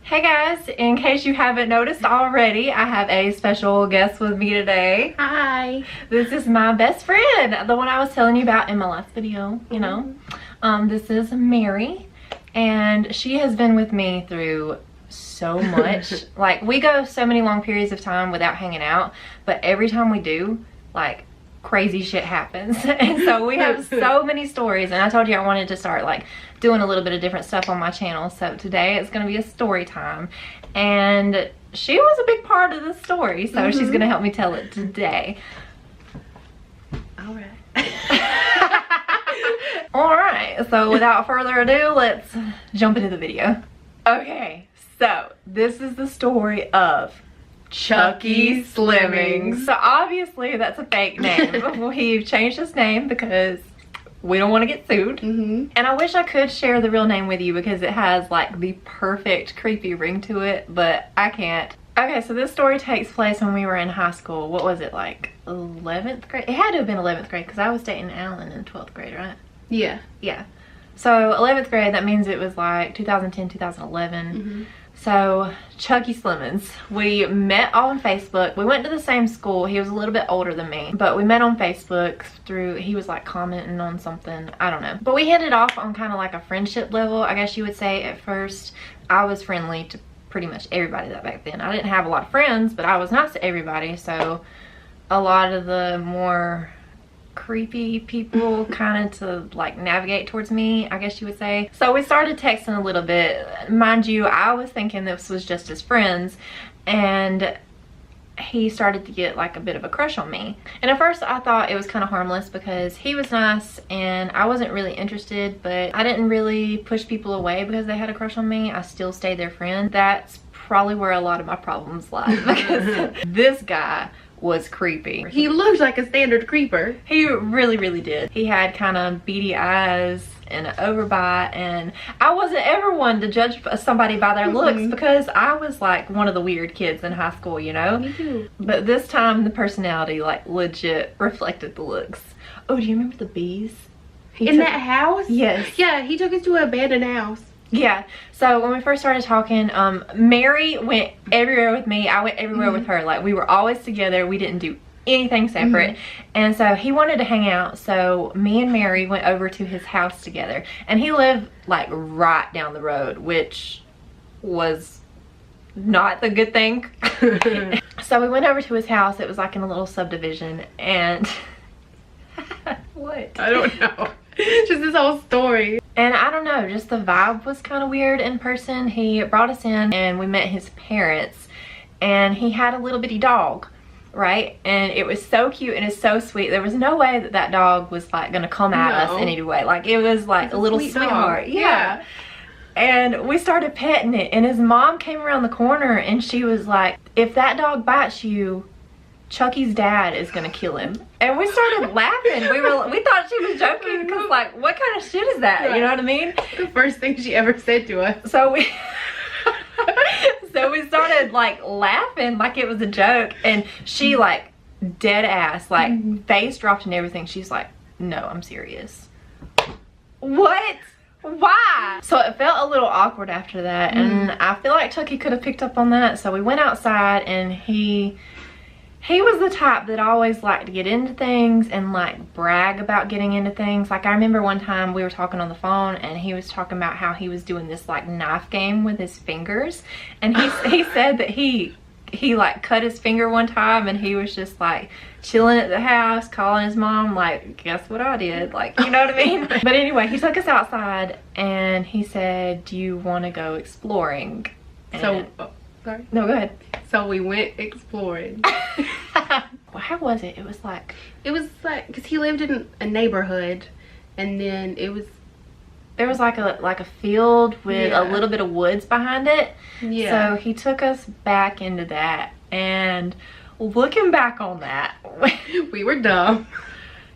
Hey guys, in case you haven't noticed already, I have a special guest with me today. Hi. This is my best friend, the one I was telling you about in my last video, you know. This is Mary, and she has been with me through so much. Like, we go so many long periods of time without hanging out, but every time we do, like, crazy shit happens. And so we have so many stories, and I told you I wanted to start like doing a little bit of different stuff on my channel. So today it's going to be a story time, and she was a big part of the story, so she's going to help me tell it today. All right. All right, so without further ado, let's jump into the video. Okay, so this is the story of Chucky Slimmings. So obviously that's a fake name. We've changed his name because we don't want to get sued. And I wish I could share the real name with you because it has like the perfect creepy ring to it, but I can't. Okay, so this story takes place when we were in high school. What was it, like 11th grade? It had to have been 11th grade because I was dating Alan in 12th grade, right? Yeah. Yeah. So 11th grade, that means it was like 2010, 2011. So Chucky Slimmings, we met on Facebook. We went to the same school. He was a little bit older than me, but we met on Facebook through, he was like commenting on something, I don't know. But we hit it off on kind of like a friendship level, I guess you would say. At first, I was friendly to pretty much everybody that back then. I didn't have a lot of friends, but I was nice to everybody. So a lot of the more creepy people kind of to like navigate towards me, I guess you would say. So we started texting a little bit. Mind you, I was thinking this was just as friends, and he started to get like a bit of a crush on me. And at first I thought it was kind of harmless because he was nice and I wasn't really interested, but I didn't really push people away because they had a crush on me. I still stayed their friend. That's probably where a lot of my problems lie because this guy was creepy. He looked like a standard creeper. He really did. He had kind of beady eyes and an overbite, and I wasn't ever one to judge somebody by their looks because I was like one of the weird kids in high school, you know? Me too. But this time the personality like legit reflected the looks. Oh, do you remember the bees? In that house? Yes. Yeah, he took us to an abandoned house. Yeah, so when we first started talking, Mary went everywhere with me. I went everywhere with her. Like, we were always together. We didn't do anything separate. And so he wanted to hang out, so me and Mary went over to his house together. And he lived like right down the road, which was not the good thing. So we went over to his house. It was like in a little subdivision, and what? I don't know. Just this whole story. And I don't know, just the vibe was kind of weird in person. He brought us in and we met his parents, and he had a little bitty dog, right? And it was so cute and it's so sweet. There was no way that that dog was like gonna come at us in any way. Like, it was like a little sweetheart. Yeah. And we started petting it, and his mom came around the corner and she was like, if that dog bites you, Chucky's dad is gonna kill him. And we started laughing. We thought she was joking because, like, what kind of shit is that? Right. You know what I mean? The first thing she ever said to us. So we started like laughing like it was a joke, and she like dead ass, like face dropped and everything. She's like, no, I'm serious. What? Why? So it felt a little awkward after that, and I feel like Chucky could have picked up on that. So we went outside, and he was the type that always liked to get into things and like brag about getting into things. Like, I remember one time we were talking on the phone and he was talking about how he was doing this like knife game with his fingers, and he said that he like cut his finger one time, and he was just like chilling at the house calling his mom like, guess what I did? Like, you know what I mean? But anyway, he took us outside and he said, do you want to go exploring? And so sorry. No, go ahead. So we went exploring. Well, how was it? It was like because he lived in a neighborhood, and then there was like a field with a little bit of woods behind it. Yeah. So he took us back into that, and looking back on that, we were dumb.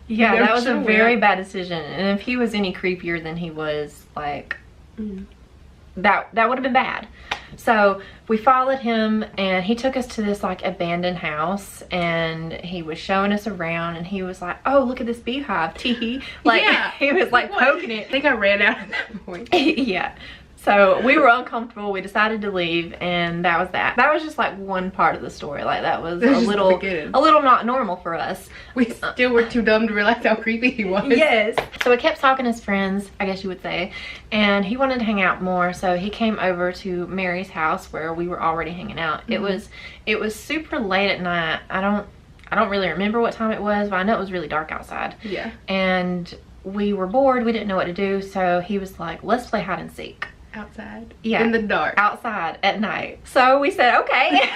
Yeah, that was a very bad decision. And if he was any creepier than he was, like, that would have been bad. So we followed him, and he took us to this like abandoned house, and he was showing us around, and he was like, oh, look at this beehive, teehee. Like, he was like poking it. I think I ran out at that point. Yeah. So we were uncomfortable. We decided to leave, and that was that. That was just like one part of the story. Like that was a little not normal for us. We still were too dumb to realize how creepy he was. Yes. So we kept talking as friends, I guess you would say, and he wanted to hang out more. So he came over to Mary's house where we were already hanging out. Mm-hmm. It was super late at night. I don't really remember what time it was, but I know it was really dark outside. Yeah. And we were bored. We didn't know what to do. So he was like, let's play hide and seek. Outside? Yeah. In the dark? Outside at night. So we said, okay.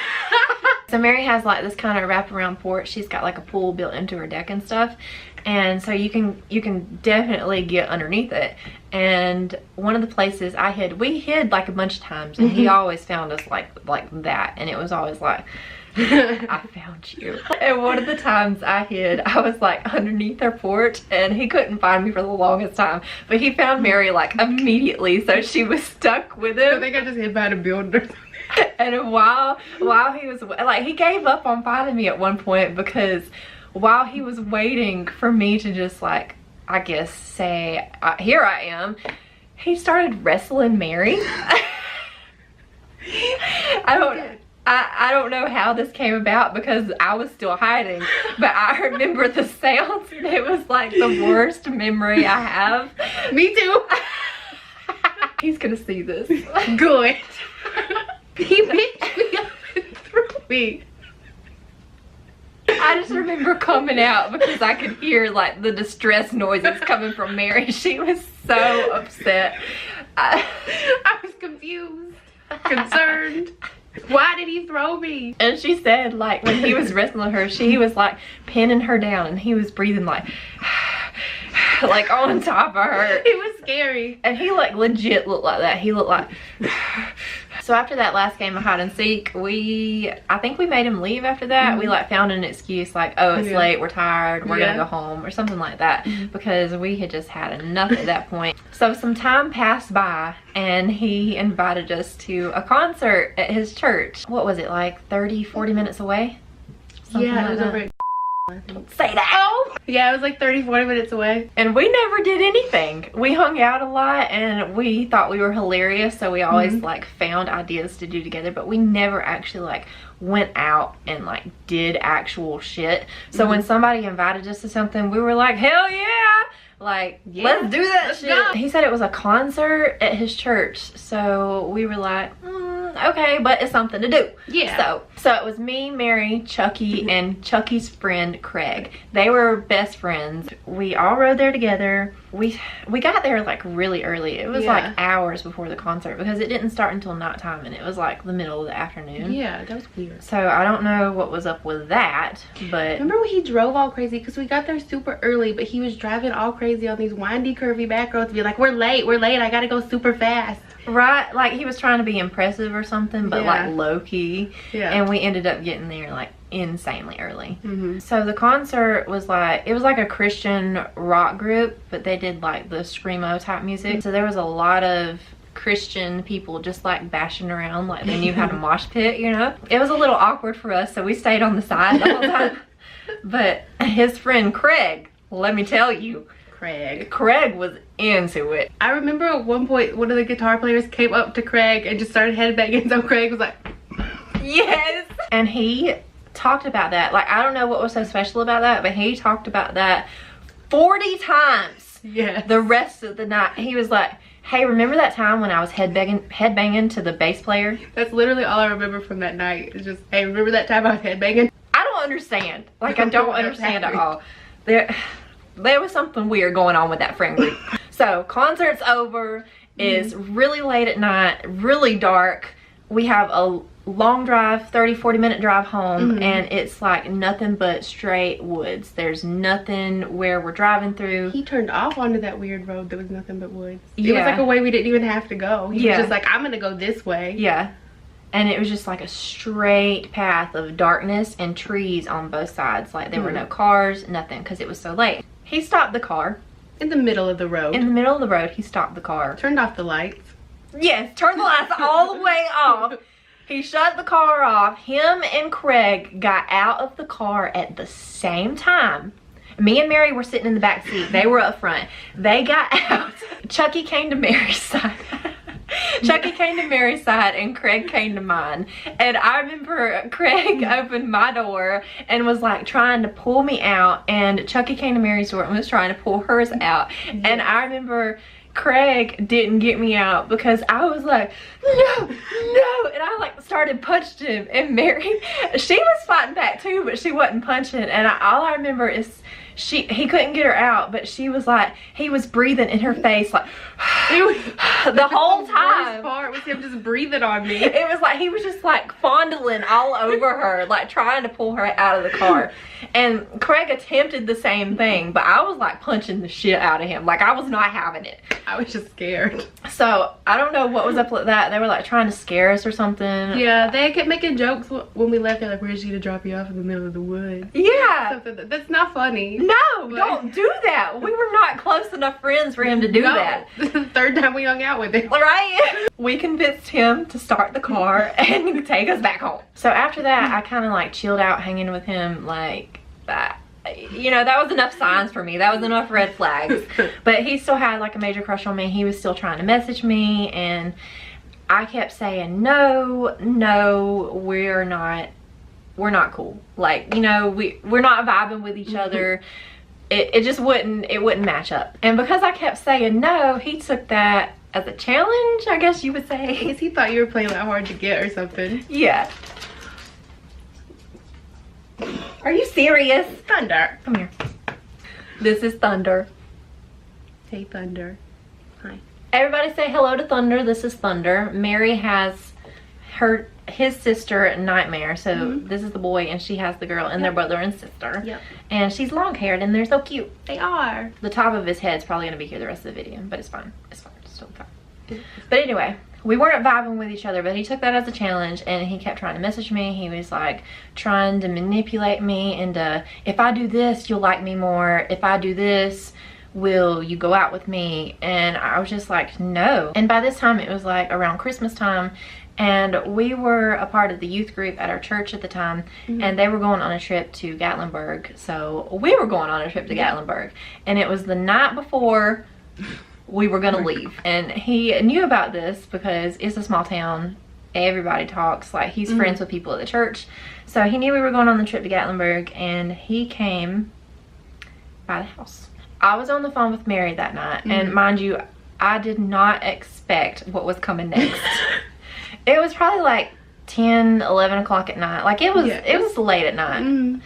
So Mary has like this kind of wraparound porch. She's got like a pool built into her deck and stuff. And so you can definitely get underneath it. And one of the places we hid like a bunch of times, and he always found us like that. And it was always like, I found you. And one of the times I hid, I was like underneath her porch, and he couldn't find me for the longest time, but he found Mary like immediately, so she was stuck with him. I think I just hid behind a builder. And while he was like, he gave up on finding me at one point, because while he was waiting for me to just like, I guess say, here I am, he started wrestling Mary. I don't know how this came about, because I was still hiding, but I remember the sounds, and it was like the worst memory I have. Me too. He's gonna see this. Good. He picked me up and threw me. I just remember coming out because I could hear like the distress noises coming from Mary. She was so upset. I was confused, concerned. Why did he throw me? And she said like when he was wrestling her, he was like pinning her down, and he was breathing like like on top of her. It was scary. And he like legit looked like that. He looked like So after that last game of hide and seek, I think we made him leave after that. Mm-hmm. We like found an excuse like, oh, it's late, we're tired, we're gonna go home, or something like that, because we had just had enough at that point. So some time passed by, and he invited us to a concert at his church. What was it, like 30-40 minutes away? Something like it was over at Don't say that. Oh yeah, it was like 30-40 minutes away. And we never did anything. We hung out a lot, and we thought we were hilarious, so we always like found ideas to do together, but we never actually like went out and like did actual shit. So when somebody invited us to something, we were like, hell yeah, like let's do that shit. Go. He said it was a concert at his church, so we were like, okay, but it's something to do. Yeah. So it was me, Mary, Chucky, and Chucky's friend Craig. They were best friends. We all rode there together. We got there like really early. It was like hours before the concert, because it didn't start until nighttime, and it was like the middle of the afternoon. Yeah, that was weird. So I don't know what was up with that, but remember when he drove all crazy, because we got there super early, but he was driving all crazy on these windy, curvy back roads, be like, we're late, I gotta go super fast. Right, like he was trying to be impressive or something, but like low-key. Yeah. And we ended up getting there like insanely early. So the concert was like, it was like a Christian rock group, but they did like the screamo type music. So there was a lot of Christian people just like bashing around like they knew how to mosh pit, you know. It was a little awkward for us, so we stayed on the side the whole time. But his friend Craig, let me tell you, Craig was into it. I remember at one point one of the guitar players came up to Craig and just started headbanging, so Craig was like, yes. And he talked about that. Like, I don't know what was so special about that, but he talked about that 40 times. Yeah. The rest of the night. He was like, hey, remember that time when I was headbanging to the bass player? That's literally all I remember from that night. It's just, hey, remember that time I was headbanging? I don't understand. Like, I don't understand at all. There was something weird going on with that friend group. So concert's over. It's really late at night, really dark. We have a long drive, 30-40 minute drive home, and it's like nothing but straight woods. There's nothing where we're driving through. He turned off onto that weird road that was nothing but woods. It was like a way we didn't even have to go. He was just like, I'm gonna go this way. Yeah. And it was just like a straight path of darkness and trees on both sides. Like there were no cars, nothing, because it was so late. He stopped the car. In the middle of the road. In the middle of the road, he stopped the car. Turned off the lights. Yes, turned the lights all the way off. He shut the car off. Him and Craig got out of the car at the same time. Me and Mary were sitting in the back seat. They were up front. They got out. Chucky came to Mary's side. Chucky came to Mary's side and Craig came to mine. And I remember Craig opened my door and was like trying to pull me out, and Chucky came to Mary's door and was trying to pull hers out. And I remember Craig didn't get me out because I was like, no, and I like started punching him, and Mary, she was fighting back too, but she wasn't punching. And all I remember is he couldn't get her out, but she was like, he was breathing in her face like the whole time. The worst part was him just breathing on me. It was like he was just like fondling all over her, like trying to pull her out of the car. And Craig attempted the same thing, but I was like punching the shit out of him. Like I was not having it. I was just scared. So I don't know what was up with that. They were like trying to scare us or something. Yeah, they kept making jokes when we left. They're like, where's she to drop you off in the middle of the woods? Yeah. That's not funny. No, don't do that. We were not close enough friends for him to do that. This is the third time we hung out with him. Right? We convinced him to start the car and take us back home. So after that, I kind of like chilled out hanging with him like that. You know, that was enough signs for me. That was enough red flags. But he still had like a major crush on me. He was still trying to message me, and I kept saying, no, we're not cool. Like, you know, we're not vibing with each other. It just wouldn't match up. And because I kept saying no, he took that as a challenge, I guess you would say. I guess he thought you were playing that hard to get or something. Yeah. Are you serious? Thunder. Come here. This is Thunder. Hey, Thunder. Hi. Everybody say hello to Thunder. This is Thunder. Mary has his sister Nightmare. So this is the boy and she has the girl, and their brother and sister. Yep. And she's long haired and they're so cute. They are. The top of his head's probably gonna be here the rest of the video, but it's fine. It's fine. It's still fine. But anyway, we weren't vibing with each other, but he took that as a challenge and he kept trying to message me. He was like trying to manipulate me into, if I do this, you'll like me more. If I do this, will you go out with me? And I was just like, no. And by this time it was like around Christmas time, and we were a part of the youth group at our church at the time, and they were going on a trip to Gatlinburg. So we were going on a trip to Gatlinburg, and it was the night before we were gonna leave. And he knew about this because it's a small town. Everybody talks, like he's friends with people at the church. So he knew we were going on the trip to Gatlinburg, and he came by the house. I was on the phone with Mary that night, and mind you, I did not expect what was coming next. It was probably like 10, 11 o'clock at night. Like it was late at night.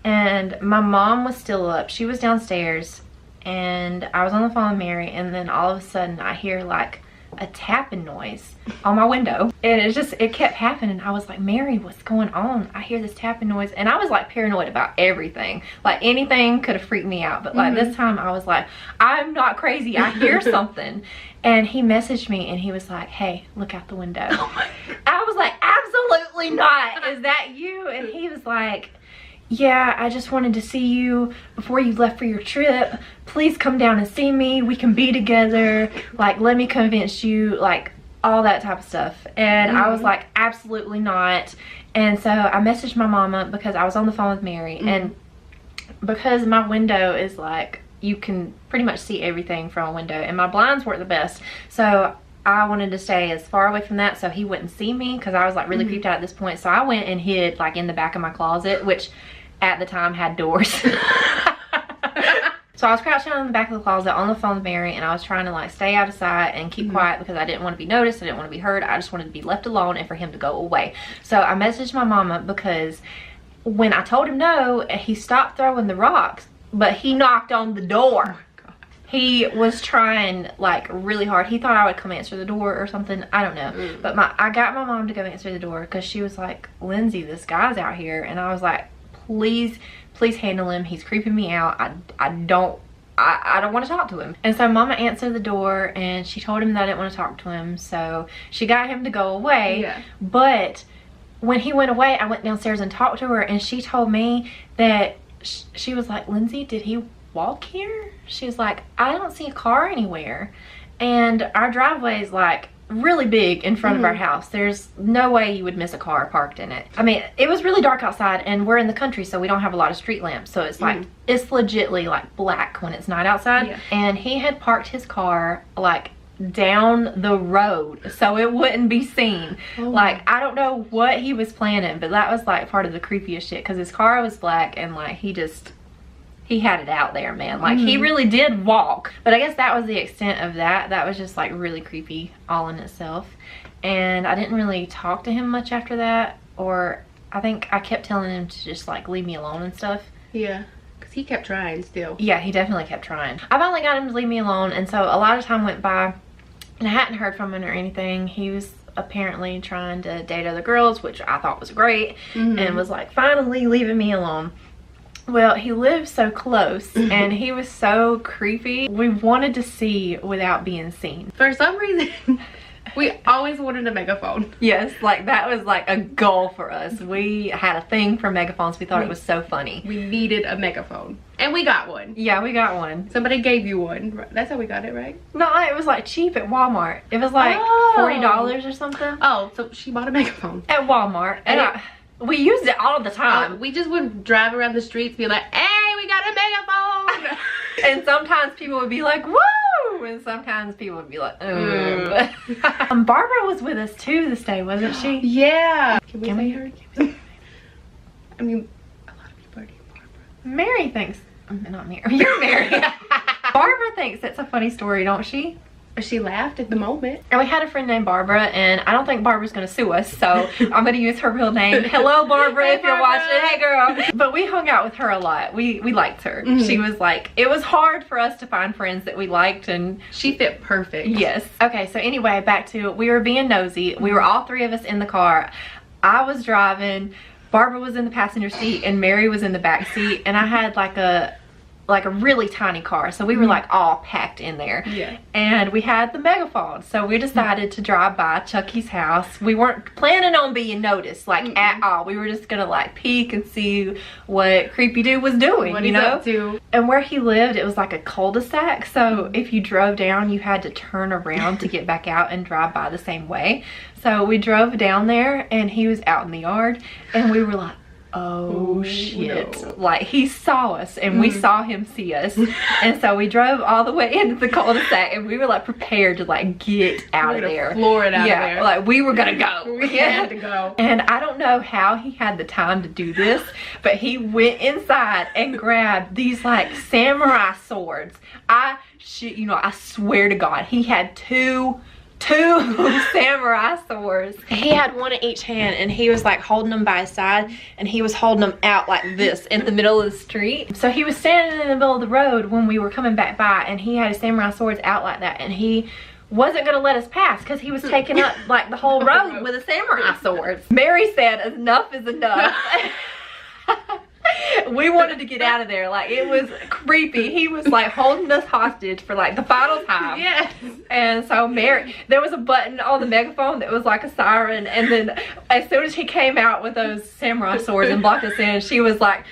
And my mom was still up. She was downstairs, and I was on the phone with Mary, and then all of a sudden I hear like a tapping noise on my window, and it kept happening. I was like, Mary, what's going on? I hear this tapping noise, and I was like paranoid about everything. Like anything could have freaked me out, but like this time I was like, I'm not crazy, I hear something. And he messaged me and he was like, hey, look out the window. Oh my God. I was like, absolutely not. Is that you? And he was like, yeah, I just wanted to see you before you left for your trip. Please come down and see me. We can be together. Like, let me convince you, like all that type of stuff. And I was like, absolutely not. And so I messaged my mama because I was on the phone with Mary, and because my window is like, you can pretty much see everything from a window, and my blinds weren't the best, so I wanted to stay as far away from that so he wouldn't see me, because I was like really creeped out at this point. So I went and hid like in the back of my closet, which at the time had doors. So I was crouched down in the back of the closet on the phone with Mary, and I was trying to like stay out of sight and keep quiet because I didn't want to be noticed. I didn't want to be heard. I just wanted to be left alone and for him to go away. So I messaged my mama because when I told him no, he stopped throwing the rocks, but he knocked on the door. He was trying like really hard. He thought I would come answer the door or something. I don't know. But I got my mom to go answer the door because she was like, Lindsay, this guy's out here. And I was like, please handle him. He's creeping me out. I don't want to talk to him. And so mama answered the door and she told him that I didn't want to talk to him. So she got him to go away. Yeah. But when he went away, I went downstairs and talked to her, and she told me that she was like, Lindsay, did he walk here? She was like, I don't see a car anywhere, and our driveway is like really big in front of our house. There's no way you would miss a car parked in it. I mean, it was really dark outside, and we're in the country, so we don't have a lot of street lamps, so it's like it's legitly like black when it's night outside. And he had parked his car like down the road so it wouldn't be seen. Like, I don't know what he was planning, but that was like part of the creepiest shit, because his car was black and like he had it out there, man. Like, he really did walk. But I guess that was the extent of that. That was just like really creepy all in itself. And I didn't really talk to him much after that, or I think I kept telling him to just like leave me alone and stuff. Yeah, because he kept trying still. Yeah, he definitely kept trying. I finally got him to leave me alone, and so a lot of time went by and I hadn't heard from him or anything. He was apparently trying to date other girls, which I thought was great, and was like finally leaving me alone. Well, he lived so close and he was so creepy. We wanted to see without being seen. For some reason, we always wanted a megaphone. Yes, like that was like a goal for us. We had a thing for megaphones. We thought it was so funny. We needed a megaphone. And we got one. Yeah, we got one. Somebody gave you one. That's how we got it, right? No, it was like cheap at Walmart. It was like $40 or something. Oh, so she bought a megaphone. At Walmart. And we used it all the time. We just would drive around the streets be like, hey, we got a megaphone. And sometimes people would be like, woo! And sometimes people would be like, Barbara was with us too this day, wasn't she? Yeah. Can we say her? I mean, a lot of people are named Barbara. Mary thinks, not Mary, you're Mary. Barbara thinks it's a funny story, don't she? She laughed at the moment. And we had a friend named Barbara, and I don't think Barbara's gonna sue us, so I'm gonna use her real name. Hello, Barbara, Hey, if you're Barbara. watching. Hey, girl. But we hung out with her a lot. We liked her. She was like, it was hard for us to find friends that we liked, and she fit perfect. yes. Okay, so anyway, back to, we were being nosy. We were all three of us in the car. I was driving, Barbara was in the passenger seat, and Mary was in the back seat, and I had like a really tiny car, so we were like all packed in there. Yeah. And we had the megaphone, so we decided to drive by Chucky's house. We weren't planning on being noticed like at all. We were just gonna like peek and see what creepy dude was doing, what you he's know. up to. And where he lived, it was like a cul-de-sac, so if you drove down you had to turn around to get back out and drive by the same way. So we drove down there and he was out in the yard, and we were like, oh shit, no. Like he saw us and we saw him see us. And so we drove all the way into the cul-de-sac, and we were like prepared to like get out of there, floor it out of there. Like we were gonna go. We had to go. And I don't know how he had the time to do this, but he went inside and grabbed these like samurai swords. I swear to God, he had two samurai swords. He had one in each hand, and he was like holding them by his side, and he was holding them out like this in the middle of the street. So he was standing in the middle of the road when we were coming back by, and he had his samurai swords out like that, and he wasn't gonna let us pass because he was taking up like the whole road with the samurai swords. Mary said, enough is enough. We wanted to get out of there. Like, it was creepy. He was like holding us hostage for like the final time. Yes. And so Mary, there was a button on the megaphone that was like a siren, and then as soon as he came out with those samurai swords and blocked us in, she was like,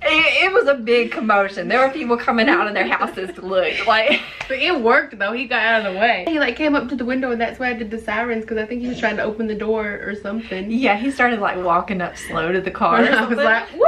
it was a big commotion. There were people coming out of their houses to look. Like, but it worked though. He got out of the way. He like came up to the window, and that's why I did the sirens, because I think he was trying to open the door or something. Yeah, he started like walking up slow to the car. And I was like, woo!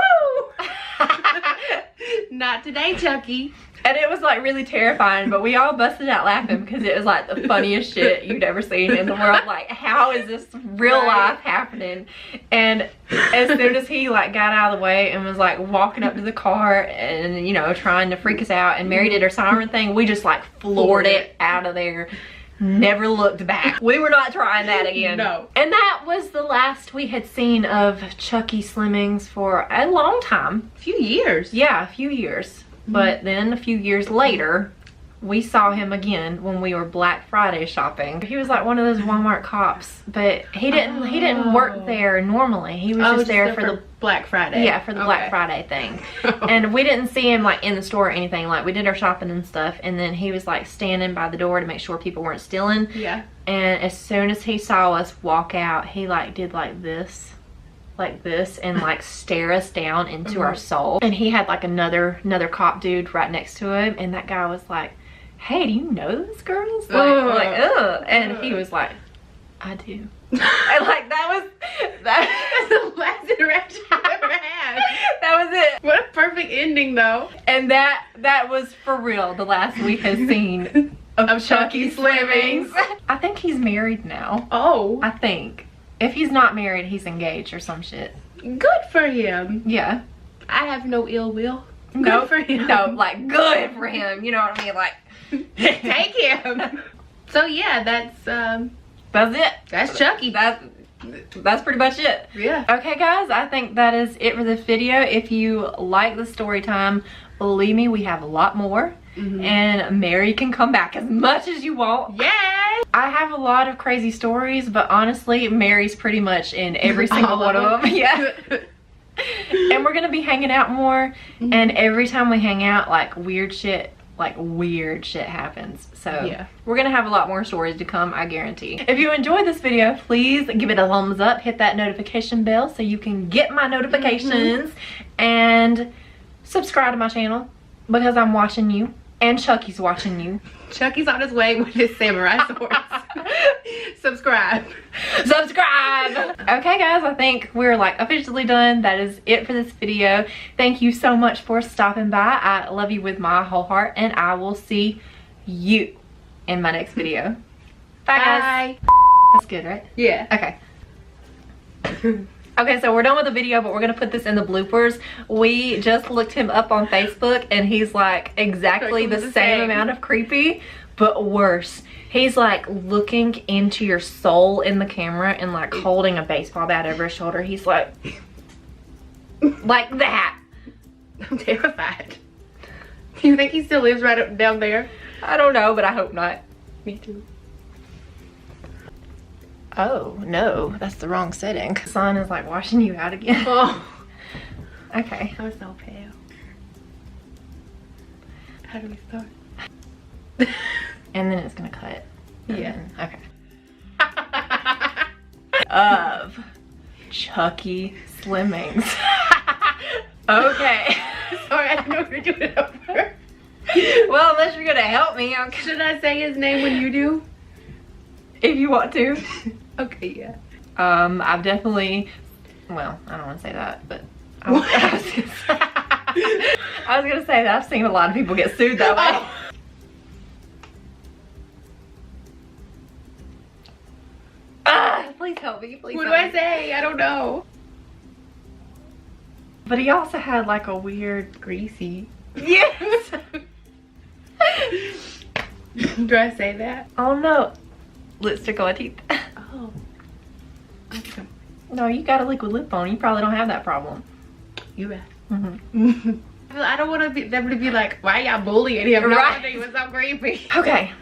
Not today, Chucky. And it was like really terrifying, but we all busted out laughing because it was like the funniest shit you'd ever seen in the world. Like, how is this real life happening? And as soon as he like got out of the way and was like walking up to the car and, you know, trying to freak us out, and Mary did her siren thing, we just like floored it out of there. Never looked back. We were not trying that again. No. And that was the last we had seen of Chucky Slimmings for a long time. A few years. Yeah, a few years. But then a few years later, we saw him again when we were Black Friday shopping. He was like one of those Walmart cops, but he didn't work there normally. He was just there for the Black Friday. Yeah, for the Black Friday thing. And we didn't see him like in the store or anything. Like, we did our shopping and stuff, and then he was like standing by the door to make sure people weren't stealing. Yeah. And as soon as he saw us walk out, he like did like this and like stare us down into our soul. And he had like another cop dude right next to him, and that guy was like, hey, do you know those girls? And he was like, I do. And like that's the last interaction I've ever had. That was it. What a perfect ending though. And that was for real the last we had seen of Chucky Slimmings. I think he's married now. Oh. I think. If he's not married, he's engaged or some shit. Good for him. Yeah. I have no ill will. No, Good for him. No, like good for him. You know what I mean? Like take him. So yeah, that's it. That's Chucky. That's pretty much it. Yeah. Okay guys, I think that is it for this video. If you like the story time, believe me, we have a lot more. And Mary can come back as much as you want. Yay! I have a lot of crazy stories, but honestly, Mary's pretty much in every single one of them. Yeah. And we're gonna be hanging out more, and every time we hang out, like weird shit happens. So yeah, we're gonna have a lot more stories to come, I guarantee. If you enjoyed this video, please give it a thumbs up, hit that notification bell so you can get my notifications, and subscribe to my channel because I'm watching you and Chucky's watching you. Chucky's on his way with his samurai swords. Subscribe. Okay guys, I think we're like officially done. That is it for this video. Thank you so much for stopping by. I love you with my whole heart, and I will see you in my next video. Bye guys. That's good, right? Yeah. Okay. Okay, so we're done with the video, but we're gonna put this in the bloopers. We just looked him up on Facebook, and he's like exactly the same amount of creepy, but worse. He's like looking into your soul in the camera and like holding a baseball bat over his shoulder. He's like that. I'm terrified. Do you think he still lives right up down there? I don't know, but I hope not. Me too. Oh no, that's the wrong setting. The sun is like washing you out again. Oh. Okay. I'm so pale. How do we start? And then it's gonna cut. Yeah. Okay. Of Chucky Slimmings. Okay. Sorry, I didn't know we were doing it over. Well, unless you're gonna help me, Should I say his name when you do? If you want to. Okay, yeah. I've definitely, well, I don't want to say that, but I was gonna say that I've seen a lot of people get sued that way. Oh. Please help me, please. What do I say? I don't know. But he also had like a weird Greasy. Yes. Do I say that? Oh no. Lipstick on my teeth. Oh. Okay. No, you got a liquid lip on. You probably don't have that problem. You right. I don't want them to be like, why y'all bullying him? Right. He was so creepy. Okay.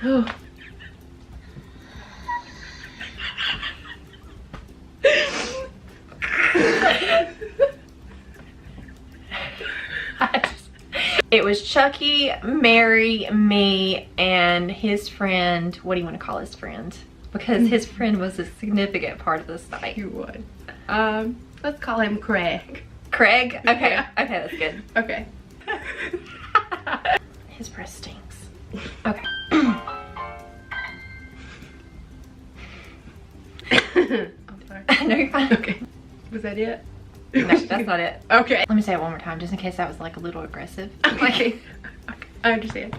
It was Chucky, Mary, me, and his friend. What do you want to call his friend? Because his friend was a significant part of this night. He was. Let's call him Craig. Craig? Okay. Yeah. Okay, that's good. Okay. His breath stinks. Okay. I'm sorry. No, you're fine. Okay. Was that it? No, that's not it. Okay. Let me say it one more time, just in case that was like a little aggressive. Okay. I understand.